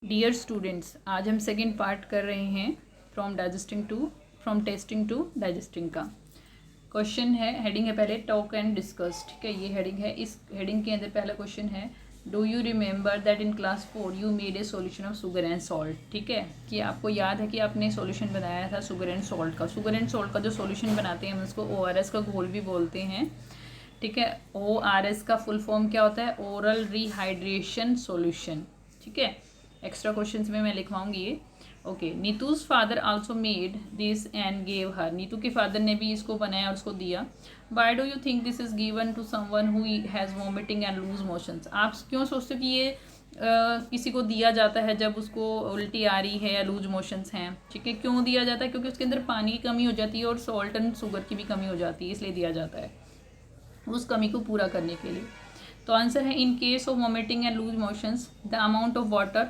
Dear students, आज हम second part कर रहे हैं फ्रॉम टेस्टिंग टू डाइजेस्टिंग का। क्वेश्चन है, हेडिंग है पहले टॉक एंड डिस्कस। ठीक है, ये हेडिंग है। इस हेडिंग के अंदर पहला क्वेश्चन है, do you remember that in class 4 you made a solution of sugar and salt. ठीक है, कि आपको याद है कि आपने सॉल्यूशन बनाया था शुगर एंड सॉल्ट का। शुगर एंड सॉल्ट का जो सॉल्यूशन बनाते हैं हम उसको ORS का घोल भी बोलते हैं। ठीक है, ORS का फुल फॉर्म क्या होता है? Oral rehydration solution. ठीक है, एक्स्ट्रा क्वेश्चंस में मैं लिखवाऊंगी ये। Okay, Neetu's father also made this and gave her. Neetu के फादर ने भी इसको बनाया और उसको दिया। Why do you think this is given to someone who has vomiting and loose motions. आप क्यों सोचते हो कि ये किसी को दिया जाता है जब उसको उल्टी आ रही है या लूज मोशंस हैं? ठीक है, क्यों दिया जाता है? क्योंकि उसके अंदर पानी की कमी हो जाती है और सॉल्ट एंड शुगर की भी कमी हो जाती है, इसलिए दिया जाता है उस कमी को पूरा करने के लिए। तो आंसर है, in case of vomiting and loose motions the amount of water.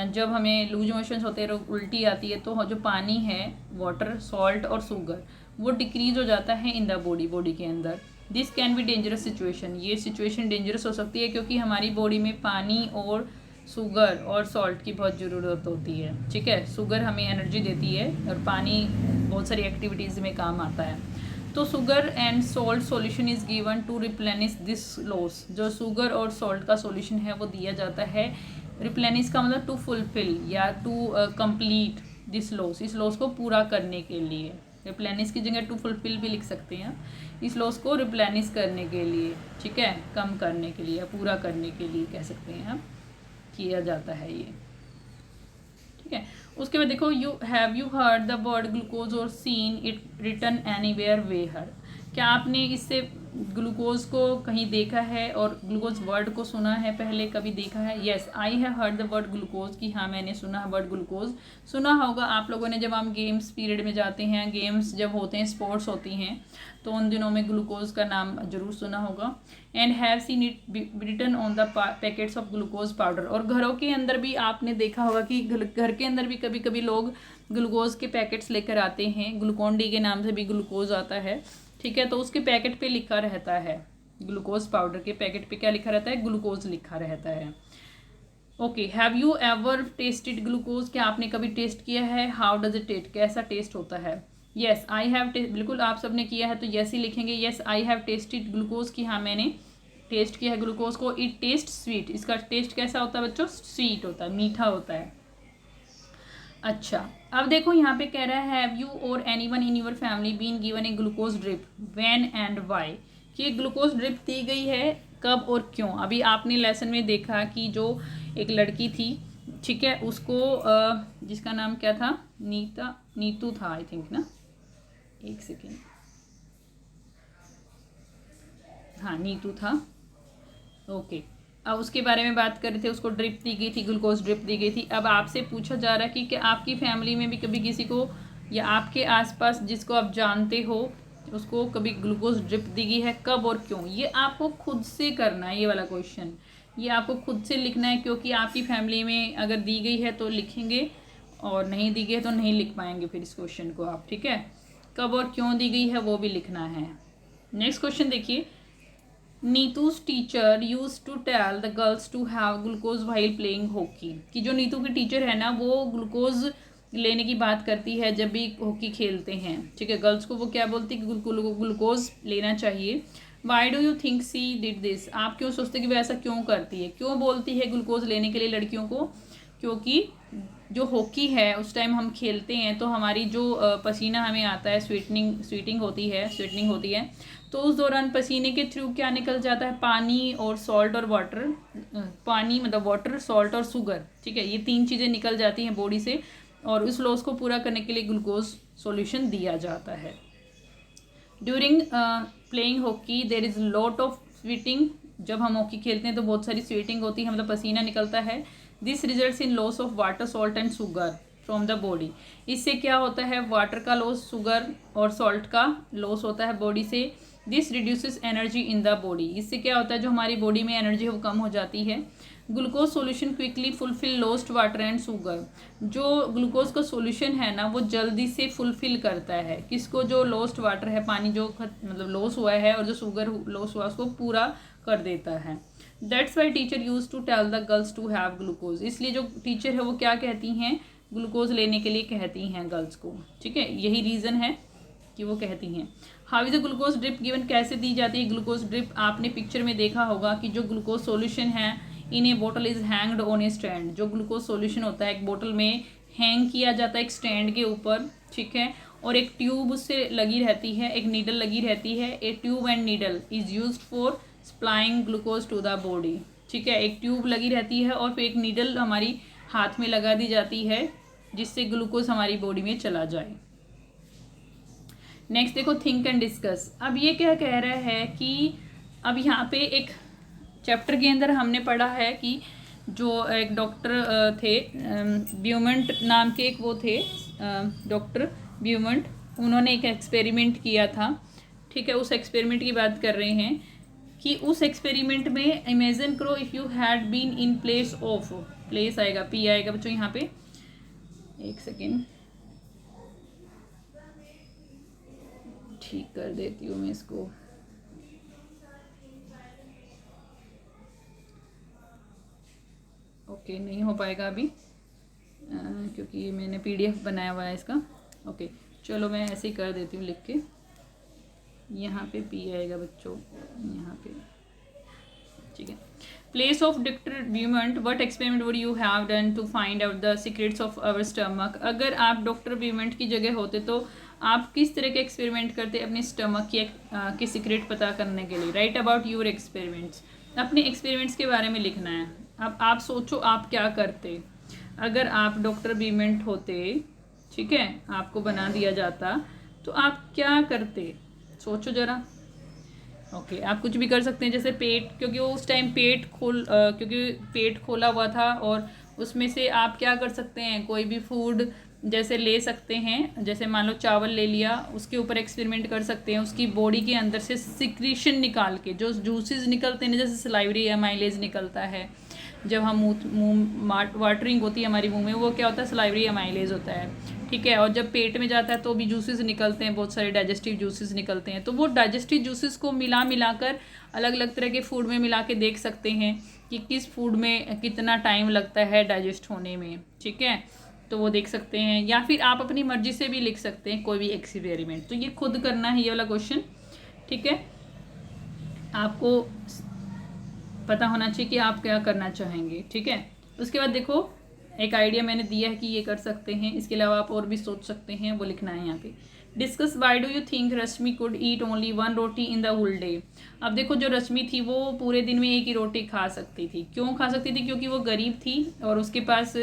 जब हमें लूज मोशंस होते हैं, उल्टी आती है, तो जो पानी है, वाटर, सॉल्ट और शुगर, वो डिक्रीज हो जाता है इन द बॉडी के अंदर। This can be dangerous situation. ये सिचुएशन डेंजरस हो सकती है क्योंकि हमारी बॉडी में पानी और शुगर और सॉल्ट की बहुत ज़रूरत होती है। ठीक है, शुगर हमें एनर्जी देती है और पानी बहुत सारी एक्टिविटीज़ में काम आता है। तो sugar and salt solution is given to replenish this loss. जो शुगर और सॉल्ट का सॉल्यूशन है वो दिया जाता है। रिप्लेनिश का मतलब to fulfil or to complete this loss, इस लॉस को पूरा करने के लिए। रिप्लेनिश की जगह टू फुलफिल भी लिख सकते हैं, इस लॉस को रिप्लेनिश करने के लिए। ठीक है, कम करने के लिए या पूरा करने के लिए कह सकते हैं हम, किया जाता है ये। ठीक है, उसके बाद देखो, you heard the word glucose और seen it written anywhere where. क्या आपने इससे ग्लूकोज को कहीं देखा है और ग्लूकोज वर्ड को सुना है? पहले कभी देखा है? Yes, I have heard the word glucose. कि हाँ, मैंने सुना है वर्ड ग्लूकोज। सुना होगा आप लोगों ने, जब हम गेम्स पीरियड में जाते हैं, गेम्स जब होते हैं, स्पोर्ट्स होती हैं, तो उन दिनों में ग्लूकोज का नाम जरूर सुना होगा। And have seen it written on the packets of glucose powder. और घरों के अंदर भी आपने देखा होगा कि घर के अंदर भी कभी कभी लोग ग्लूकोज के पैकेट्स लेकर आते हैं। ग्लूकोन डी के नाम से भी ग्लूकोज आता है। ठीक है, तो उसके पैकेट पे लिखा रहता है, ग्लूकोज पाउडर के पैकेट पे क्या लिखा रहता है? ग्लूकोज लिखा रहता है। Okay, have you ever tested glucose. क्या आपने कभी टेस्ट किया है? हाउ डज इट टेस्ट, कैसा टेस्ट होता है? Yes, I have. बिल्कुल आप सबने किया है तो यस ही लिखेंगे। Yes, I have tested glucose. कि हाँ, मैंने टेस्ट किया है ग्लूकोज को। It taste sweet. इसका टेस्ट कैसा होता है बच्चों? स्वीट होता है, मीठा होता है। अच्छा, अब देखो यहाँ पे कह रहा है, have you or anyone in your family been given a glucose drip, when and why. कि ग्लूकोज ड्रिप दी गई है कब और क्यों। अभी आपने लेसन में देखा कि जो एक लड़की थी, ठीक है, उसको जिसका नाम क्या था? नीतू था आई थिंक ना, एक सेकेंड, हाँ नीतू था। ओके, अब उसके बारे में बात कर रहे थे, उसको ड्रिप दी गई थी, ग्लूकोज ड्रिप दी गई थी। अब आपसे पूछा जा रहा है कि क्या आपकी फैमिली में भी कभी किसी को या आपके आसपास जिसको आप जानते हो उसको कभी ग्लूकोज ड्रिप दी गई है, कब और क्यों? ये आपको खुद से करना है, ये वाला क्वेश्चन ये आपको खुद से लिखना है। क्योंकि आपकी फैमिली में अगर दी गई है तो लिखेंगे और नहीं दी गई है तो नहीं लिख पाएंगे फिर इस क्वेश्चन को आप। ठीक है, कब और क्यों दी गई है वो भी लिखना है। नेक्स्ट क्वेश्चन देखिए, Neetu's teacher use to tell the girls to have glucose while playing hockey. कि जो नीतू की टीचर है ना, वो ग्लूकोज लेने की बात करती है जब भी हॉकी खेलते हैं। ठीक है, गर्ल्स को वो क्या बोलती है कि ग्लूकोज लेना चाहिए। Why do you think she did this. आप क्यों सोचते कि वो ऐसा क्यों करती है, क्यों बोलती है ग्लूकोज लेने के लिए लड़कियों को? क्योंकि जो हॉकी है उस टाइम हम खेलते हैं तो हमारी जो पसीना हमें आता है, स्वेटिंग होती है, तो उस दौरान पसीने के थ्रू क्या निकल जाता है? पानी और सॉल्ट और वाटर। पानी मतलब वाटर, सॉल्ट और शुगर। ठीक है, ये तीन चीज़ें निकल जाती हैं बॉडी से और उस लॉस को पूरा करने के लिए ग्लूकोज सॉल्यूशन दिया जाता है। During playing hockey there is lot of sweating. जब हम हॉकी खेलते हैं तो बहुत सारी स्वेटिंग होती है, मतलब पसीना निकलता है। This results in loss of water, salt and sugar from the body. इससे क्या होता है? वाटर का लॉस, शुगर और सॉल्ट का लॉस होता है बॉडी से। This reduces energy in the body. इससे क्या होता है? जो हमारी बॉडी में एनर्जी है वो कम हो जाती है। Glucose solution quickly fulfil lost water and sugar. जो ग्लूकोज का सॉल्यूशन है ना, वो जल्दी से फुलफिल करता है किसको? जो लॉस्ट वाटर है, पानी जो मतलब लॉस हुआ है और जो शुगर लॉस हुआ उसको पूरा कर देता है। That's why teacher use to tell the girls to have glucose, इसलिए जो टीचर है वो क्या कहती हैं, ग्लूकोज लेने के लिए कहती हैं गर्ल्स को, ठीक है, यही रीज़न है कि वो कहती हैं। How is the glucose drip given, कैसे दी जाती है ग्लूकोज ड्रिप, आपने पिक्चर में देखा होगा कि जो ग्लूकोज सॉल्यूशन है इन ए बोतल is hanged on A stand, जो ग्लूकोज सॉल्यूशन होता है एक बोतल में हैंग किया जाता है एक स्टैंड के ऊपर, ठीक है, और एक ट्यूब उससे लगी रहती है, एक नीडल लगी रहती है, a tube and needle is used for supplying glucose to the body, ठीक है, एक ट्यूब लगी रहती है और फिर एक नीडल हमारी हाथ में लगा दी जाती है जिससे ग्लूकोज हमारी बॉडी में चला जाए। नेक्स्ट देखो थिंक एंड डिस्कस, अब ये क्या कह रहा है कि अब यहाँ पे एक चैप्टर के अंदर हमने पढ़ा है कि जो एक डॉक्टर थे ब्यूमंट नाम के एक वो थे डॉक्टर ब्यूमंट, उन्होंने एक एक्सपेरिमेंट किया था, ठीक है, उस एक्सपेरिमेंट की बात कर रहे हैं कि उस एक्सपेरिमेंट में इमेजिन करो if you had been in place of, place आएगा पी आएगा बच्चों यहाँ पे, एक सेकेंड ठीक कर देती हूँ मैं इसको, ओके नहीं हो पाएगा अभी क्योंकि मैंने पीडीएफ बनाया हुआ है इसका, ओके चलो मैं ऐसे ही कर देती हूँ लिख के, यहाँ पे पी आएगा बच्चों यहाँ पे, ठीक है। Place of doctor Beaumont, what experiment would you have done to find out the secrets of our stomach, अगर आप डॉक्टर ब्यूमंट की जगह होते तो आप किस तरह के एक्सपेरिमेंट करते अपने स्टमक की सीक्रेट पता करने के लिए। राइट अबाउट यूर एक्सपेरिमेंट्स, अपने एक्सपेरिमेंट्स के बारे में लिखना है। अब आप सोचो आप क्या करते अगर आप डॉक्टर ब्यूमंट होते, ठीक है, आपको बना दिया जाता तो आप क्या करते, सोचो ज़रा। ओके आप कुछ भी कर सकते हैं, जैसे पेट, क्योंकि वो उस टाइम क्योंकि पेट खोला हुआ था और उसमें से आप क्या कर सकते हैं, कोई भी फूड जैसे ले सकते हैं, जैसे मान लो चावल ले लिया, उसके ऊपर एक्सपेरिमेंट कर सकते हैं, उसकी बॉडी के अंदर से सिक्रीशन निकाल के जो जूसेस निकलते हैं, जैसे सलाइवरी या माइलेज निकलता है जब हम मुँह वाटरिंग होती है हमारी मुंह में, वो क्या होता है, सलाइवरी या माइलेज होता है, ठीक है। और जब पेट में जाता है तो भी जूसेस निकलते हैं, बहुत सारे डाइजेस्टिव जूसेस निकलते हैं, तो वो डाइजेस्टिव जूसेस को मिलाकर अलग अलग तरह के फूड में मिला के देख सकते हैं कि किस फूड में कितना टाइम लगता है डाइजेस्ट होने में, ठीक है, तो वो देख सकते हैं। या फिर आप अपनी मर्जी से भी लिख सकते हैं कोई भी एक्सपेरिमेंट, तो ये खुद करना है ये वाला क्वेश्चन, ठीक है। आपको पता होना चाहिए कि आप क्या करना चाहेंगे, ठीक है। उसके बाद देखो एक आइडिया मैंने दिया है कि ये कर सकते हैं, इसके अलावा आप और भी सोच सकते हैं, वो लिखना है यहाँ पे। Discuss why do you think Rashmi could eat only one roti in the whole day. अब देखो जो रश्मि थी वो पूरे दिन में एक ही रोटी खा सकती थी, क्यों खा सकती थी, क्योंकि वो गरीब थी और उसके पास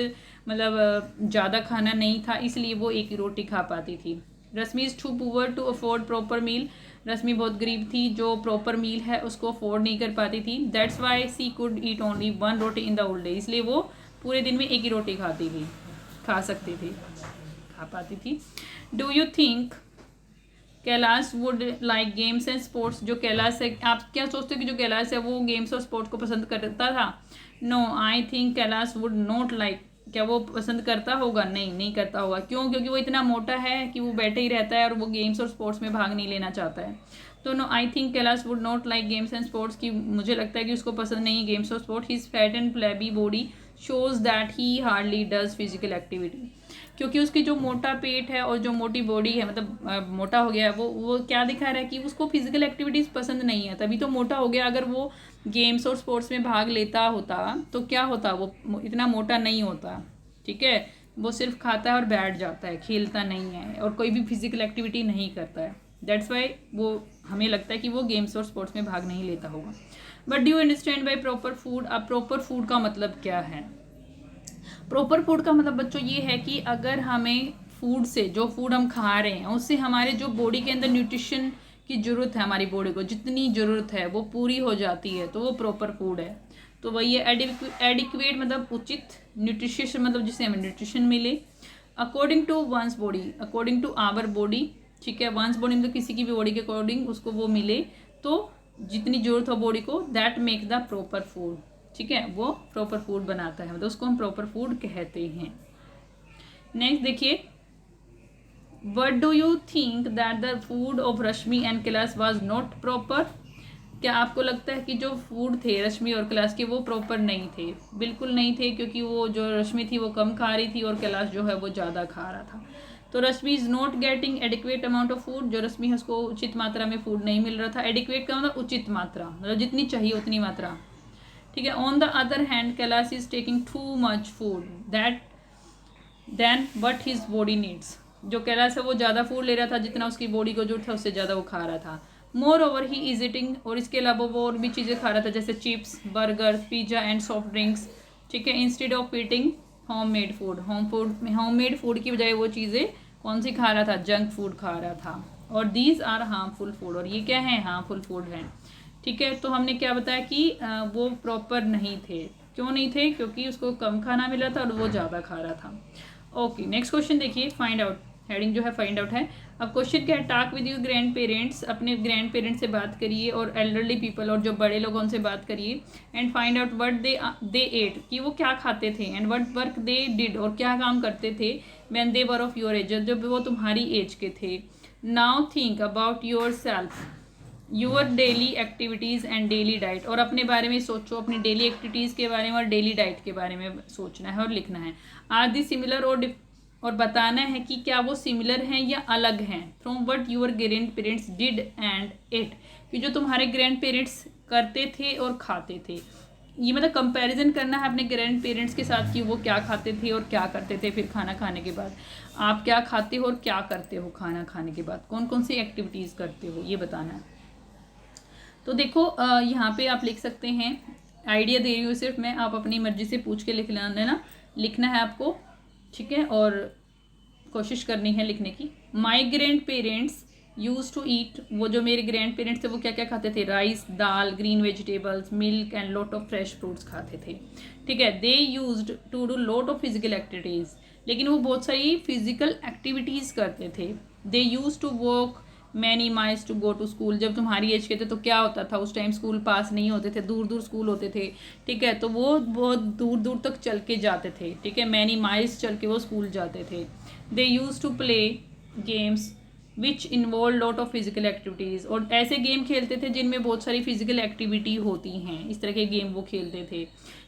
मतलब ज़्यादा खाना नहीं था, इसलिए वो एक ही रोटी खा पाती थी। Rashmi is too poor to afford proper meal, Rashmi बहुत गरीब थी, जो प्रॉपर मील है उसको अफोर्ड नहीं कर पाती थी। That's why she could eat only one roti in the whole day, इसलिए वो पूरे दिन में एक ही रोटी खा सकती थी, खा पाती थी। Do you think Kailash would like games and sports, जो कैलाश है, आप क्या सोचते हो कि जो कैलाश है वो गेम्स और स्पोर्ट्स को पसंद करता था। No I think Kailash would not like, क्या वो पसंद करता होगा, नहीं करता होगा, क्यों, क्योंकि वो इतना मोटा है कि वो बैठे ही रहता है और वो गेम्स और स्पोर्ट्स में भाग नहीं लेना चाहता है। तो no I think Kailash would not like games and sports, की मुझे लगता है कि उसको पसंद नहीं गेम्स और sports. His fat and flabby body shows that he hardly does physical activity, क्योंकि उसकी जो मोटा पेट है और जो मोटी बॉडी है, मतलब मोटा हो गया है, वो क्या दिखा रहा है कि उसको फिजिकल एक्टिविटीज़ पसंद नहीं है, तभी तो मोटा हो गया। अगर वो गेम्स और स्पोर्ट्स में भाग लेता होता तो क्या होता, वो इतना मोटा नहीं होता, ठीक है। वो सिर्फ खाता है और बैठ जाता है, खेलता नहीं है और कोई भी फिजिकल एक्टिविटी नहीं करता है। दैट्स वाई वो हमें लगता है कि वो गेम्स और स्पोर्ट्स में भाग नहीं लेता होगा। But do you understand by proper food, अब प्रॉपर फूड का मतलब क्या है। प्रॉपर फूड का मतलब बच्चों ये है कि अगर हमें फूड से, जो फूड हम खा रहे हैं उससे हमारे जो बॉडी के अंदर न्यूट्रिशन की ज़रूरत है, हमारी बॉडी को जितनी ज़रूरत है वो पूरी हो जाती है, तो वो प्रॉपर फूड है। तो वही है एडिक्वेट मतलब उचित, न्यूट्रिशियस मतलब जिससे हमें न्यूट्रिशन मिले, according to one's body, according to our body, ठीक है। वंस बॉडी मतलब किसी की भी बॉडी के अकॉर्डिंग उसको वो मिले, तो जितनी ज़रूरत हो बॉडी को, that make the proper food, ठीक है, वो प्रॉपर फूड बनाता है, मतलब उसको हम प्रॉपर फूड कहते हैं। नेक्स्ट देखिए, what do you think that the food of Rashmi and Kailash was not proper. क्या आपको लगता है कि जो फूड थे रश्मि और कैलाश के वो प्रॉपर नहीं थे? बिल्कुल नहीं थे, क्योंकि वो जो रश्मि थी वो कम खा रही थी और कैलाश जो है वो ज़्यादा खा रहा था। तो Rashmi is not getting adequate amount of food, जो रश्मि है उसको उचित मात्रा में फूड नहीं मिल रहा था। एडिक्वेट का मतलब उचित मात्रा, मतलब जितनी चाहिए उतनी मात्रा, ठीक है। On the other hand Kailash is taking too much food that then what his body needs, जो कैलाश है वो ज़्यादा फूड ले रहा था जितना उसकी बॉडी को जरूरत था उससे ज़्यादा वो खा रहा था। More over he is eating, और इसके अलावा वो और भी चीज़ें खा रहा था जैसे chips, burger, pizza and soft drinks, ठीक है। Instead of eating home made food, home made food की बजाय वो चीज़ें कौन सी खा रहा था? जंक फूड खा रहा था। और दीज आर हार्मफुल फूड, और ये क्या है? हार्मफुल फूड है, ठीक है। तो हमने क्या बताया कि वो प्रॉपर नहीं थे। क्यों नहीं थे? क्योंकि उसको कम खाना मिला था और वो ज़्यादा खा रहा था। ओके, नेक्स्ट क्वेश्चन देखिए, फाइंड आउट, हेडिंग जो है फाइंड आउट है। अब क्वेश्चन क्या है? Talk with your grand parents, अपने ग्रैंड पेरेंट्स से बात करिए और एल्डरली पीपल, और जो बड़े लोग उनसे बात करिए। And find out what they ate, कि वो क्या खाते थे। And what work they did, और क्या काम करते थे। When they were of your age, जब वो तुम्हारी एज के थे। Now think about yourself, your daily activities and daily diet, और अपने बारे में सोचो, अपनी डेली एक्टिविटीज़ के बारे में और डेली डाइट के बारे में सोचना है और लिखना है। आर दी सिमिलर, और बताना है कि क्या वो सिमिलर हैं या अलग हैं। From what your grandparents did and ate, कि जो तुम्हारे ग्रैंड पेरेंट्स करते थे और खाते थे। ये मतलब कंपैरिजन करना है अपने ग्रैंड पेरेंट्स के साथ कि वो क्या खाते थे और क्या करते थे। फिर खाना खाने के बाद आप क्या खाते हो और क्या करते हो, खाना खाने के बाद कौन कौन सी एक्टिविटीज़ करते हो, ये बताना है। तो देखो यहाँ पे आप लिख सकते हैं, आइडिया दे रही हूँ सिर्फ मैं, आप अपनी मर्जी से पूछ के लिख लेना, लिखना है आपको, ठीक है। और कोशिश करनी है लिखने की। My grandparents use to eat, वो जो मेरे ग्रैंड पेरेंट्स थे वो क्या क्या खाते थे? Rice, dal, green vegetables, milk and lot of fresh fruits खाते थे, ठीक है। They used to do lot of physical activities, लेकिन वो बहुत सारी फिजिकल एक्टिविटीज़ करते थे। They use to walk many miles to go to school, जब तुम्हारी एज के थे तो क्या होता था उस टाइम? स्कूल पास नहीं होते थे, दूर दूर स्कूल होते थे, ठीक है। तो वो बहुत दूर दूर तक चल के जाते थे, ठीक है। मैनी माइल्स चल के वो स्कूल जाते थे। They use to play games which involve lot of physical activities, और ऐसे गेम खेलते थे जिनमें बहुत सारी फिजिकल एक्टिविटी होती हैं, इस तरह के गेम वो खेलते थे।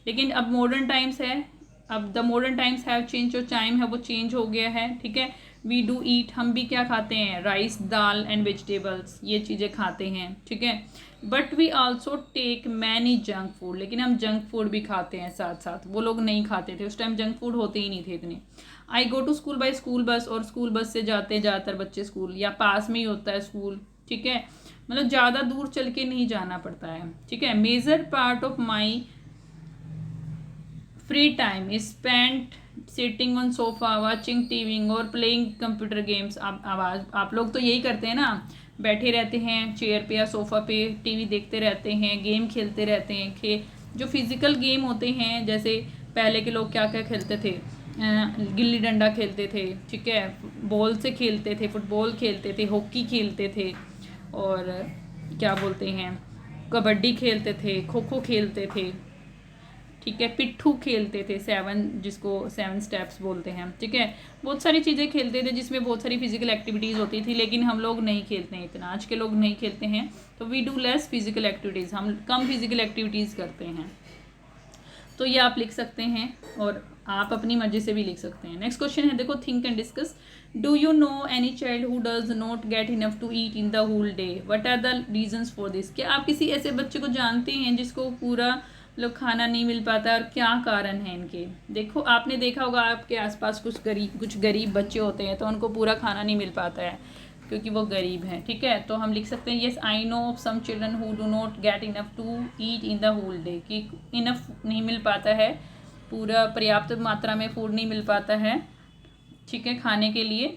लेकिन अब मॉडर्न टाइम्स है, अब the modern times have change, जो टाइम है वो चेंज हो गया है, ठीक है। वी डू ईट, हम भी क्या खाते हैं? राइस, दाल एंड वेजिटेबल्स, ये चीज़ें खाते हैं, ठीक है। But we also take many junk food, लेकिन हम जंक फूड भी खाते हैं साथ साथ, वो लोग नहीं खाते थे, उस टाइम जंक फूड होते ही नहीं थे इतने। I go to school by school bus, और स्कूल बस से जाते हैं ज़्यादातर बच्चे स्कूल, या पास में ही होता है स्कूल, ठीक है, मतलब ज़्यादा दूर चल के नहीं जाना पड़ता है, ठीक है। Major part of my free time is spent sitting on sofa watching TV और प्लेइंग कंप्यूटर गेम्स। आप लोग तो यही करते हैं ना, बैठे रहते हैं चेयर पे या सोफ़ा पे, टीवी देखते रहते हैं, गेम खेलते रहते हैं। जो फिज़िकल गेम होते हैं, जैसे पहले के लोग क्या क्या खेलते थे, गिल्ली डंडा खेलते थे, ठीक है, बॉल से खेलते थे, फुटबॉल खेलते थे, हॉकी खेलते थे, और क्या बोलते हैं, कबड्डी खेलते थे, खो खो खेलते थे, ठीक है, पिट्ठू खेलते थे, जिसको 7 स्टेप्स बोलते हैं, ठीक है। बहुत सारी चीज़ें खेलते थे जिसमें बहुत सारी फिजिकल एक्टिविटीज़ होती थी, लेकिन हम लोग नहीं खेलते हैं इतना, आज के लोग नहीं खेलते हैं। तो we do less physical activities, हम कम फिजिकल एक्टिविटीज़ करते हैं। तो ये आप लिख सकते हैं, और आप अपनी मर्जी से भी लिख सकते हैं। नेक्स्ट क्वेश्चन है, देखो, think and discuss. Do you know any child who does not get enough to eat in the whole day, what are the reasons for this. क्या आप किसी ऐसे बच्चे को जानते हैं जिसको पूरा लोग खाना नहीं मिल पाता, और क्या कारण है इनके? देखो, आपने देखा होगा आपके आसपास कुछ गरीब बच्चे होते हैं, तो उनको पूरा खाना नहीं मिल पाता है क्योंकि वो गरीब हैं, ठीक है। तो हम लिख सकते हैं, yes I know of some children who do not get enough to eat in the whole day, कि इनफ नहीं मिल पाता है, पूरा पर्याप्त मात्रा में फूड नहीं मिल पाता है, ठीक है, खाने के लिए,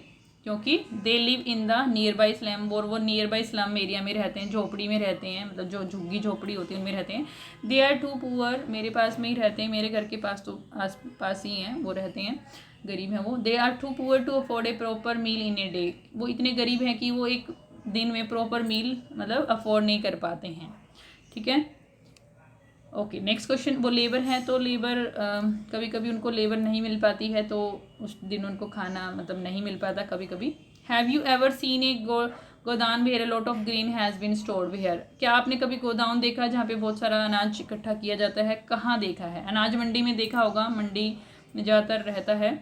क्योंकि they live in the near by slum, और वो नियर बाई स्लम एरिया में रहते हैं, झोपड़ी में रहते हैं, मतलब जो झुग्गी झोपड़ी होती है उनमें रहते हैं। दे आर टू पुअर, मेरे पास में ही रहते हैं, मेरे घर के पास तो आस पास ही हैं, वो रहते हैं, गरीब हैं वो। They are too poor to afford a proper meal in a day, वो इतने गरीब हैं कि वो एक दिन में प्रॉपर मील मतलब अफोर्ड नहीं कर पाते हैं, ठीक है। ओके, नेक्स्ट क्वेश्चन, वो लेबर हैं, तो लेबर कभी कभी उनको लेबर नहीं मिल पाती है, तो उस दिन उनको खाना मतलब नहीं मिल पाता कभी कभी। Have you ever seen a godown where lot of grain has been stored where. क्या आपने कभी गोदाम देखा जहाँ पे बहुत सारा अनाज इकट्ठा किया जाता है? कहाँ देखा है? अनाज मंडी में देखा होगा, मंडी में ज़्यादातर रहता है।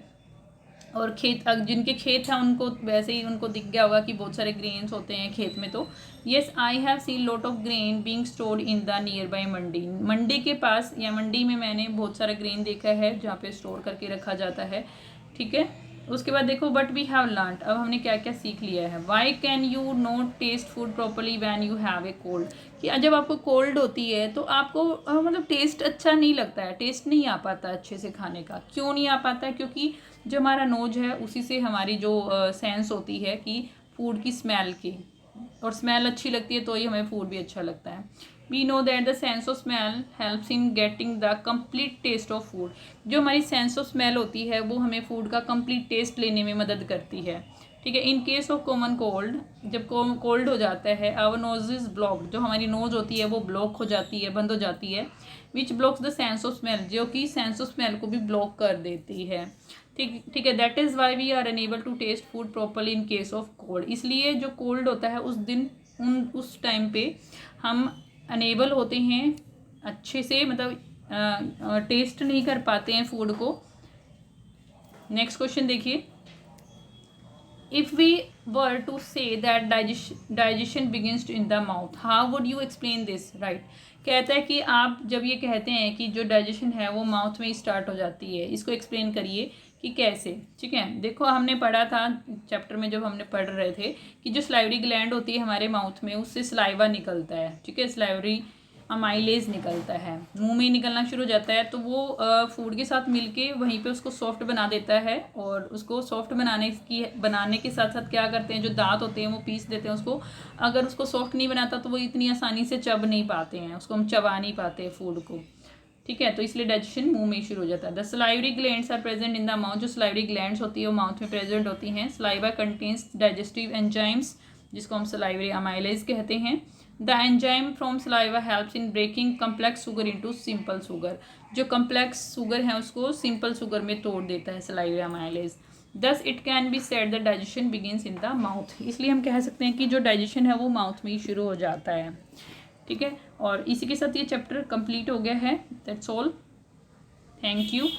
और खेत, जिनके खेत हैं उनको वैसे ही उनको दिख गया होगा कि बहुत सारे ग्रेन्स होते हैं खेत में। तो yes, I have seen lot of grain being stored in the near by mandi. मंडी के पास या मंडी में मैंने बहुत सारा ग्रेन देखा है जहाँ पे स्टोर करके रखा जाता है। ठीक है, उसके बाद देखो बट वी हैव लर्न, अब हमने क्या क्या सीख लिया है। Why can you not taste food properly when you have a cold, कि जब आपको कोल्ड होती है तो आपको मतलब टेस्ट अच्छा नहीं लगता है, टेस्ट नहीं आ पाता अच्छे से खाने का। क्यों नहीं आ पाता है? क्योंकि जो हमारा नोज है उसी से हमारी जो सेंस होती है कि फूड की स्मेल की, और स्मेल अच्छी लगती है तो ही हमें फूड भी अच्छा लगता है। We know that the sense of smell helps in getting the complete taste of food. जो हमारी सेंस ऑफ स्मेल होती है वो हमें फूड का कंप्लीट टेस्ट लेने में मदद करती है। ठीक है, in case of common cold, जब कोल्ड हो जाता है, आवर नोज इज ब्लॉक्ड, जो हमारी नोज होती है वो ब्लॉक हो जाती है, बंद हो जाती है। Which blocks the sense of smell, जो कि सेंस ऑफ स्मेल को भी ब्लॉक कर देती है। ठीक है, that is why we are unable to taste food properly in case of cold. इसलिए जो कोल्ड होता है उस दिन उस टाइम पे हम अनेबल होते हैं अच्छे से, मतलब टेस्ट नहीं कर पाते हैं फूड को। नेक्स्ट क्वेश्चन देखिए, if we were to say that digestion begins in the mouth, how would you explain this? Right, कहता है कि आप जब ये कहते हैं कि जो डाइजेशन है वो माउथ में ही स्टार्ट हो जाती है, इसको एक्सप्लेन करिए कि कैसे। ठीक है, देखो हमने पढ़ा था चैप्टर में, जब हमने पढ़ रहे थे कि जो स्लाइवरी ग्लैंड होती है हमारे माउथ में, उससे स्लाइवा निकलता है। ठीक है, स्लाइवरी अमाइलेज निकलता है, मुंह में ही निकलना शुरू हो जाता है। तो वो फूड के साथ मिलके वहीं पे उसको सॉफ्ट बना देता है, और उसको सॉफ्ट बनाने के साथ साथ क्या करते हैं, जो दांत होते हैं वो पीस देते हैं उसको। अगर उसको सॉफ्ट नहीं बनाता तो वो इतनी आसानी से चब नहीं पाते हैं, उसको हम चबा नहीं पाते फूड को। ठीक है, तो इसलिए डाइजेशन मुंह में ही शुरू हो जाता है। The salivary glands are present in the mouth, जो स्लाइवरी ग्लैंड्स होती है वो माउथ में प्रेजेंट होती हैं। स्लाइवा कंटेन्स डाइजेस्टिव एंजाइम्स, जिसको हम स्लाइवरी अमाइलेज कहते हैं। The enzyme from saliva helps in breaking complex sugar into simple sugar, जो कम्प्लेक्स शुगर है उसको सिंपल शुगर में तोड़ देता है saliva amylase. Thus it can be said the digestion begins in the mouth, इसलिए हम कह सकते हैं कि जो डाइजेशन है वो माउथ में ही शुरू हो जाता है। ठीक है, और इसी के साथ ये चैप्टर कंप्लीट हो गया है। That's all, thank you.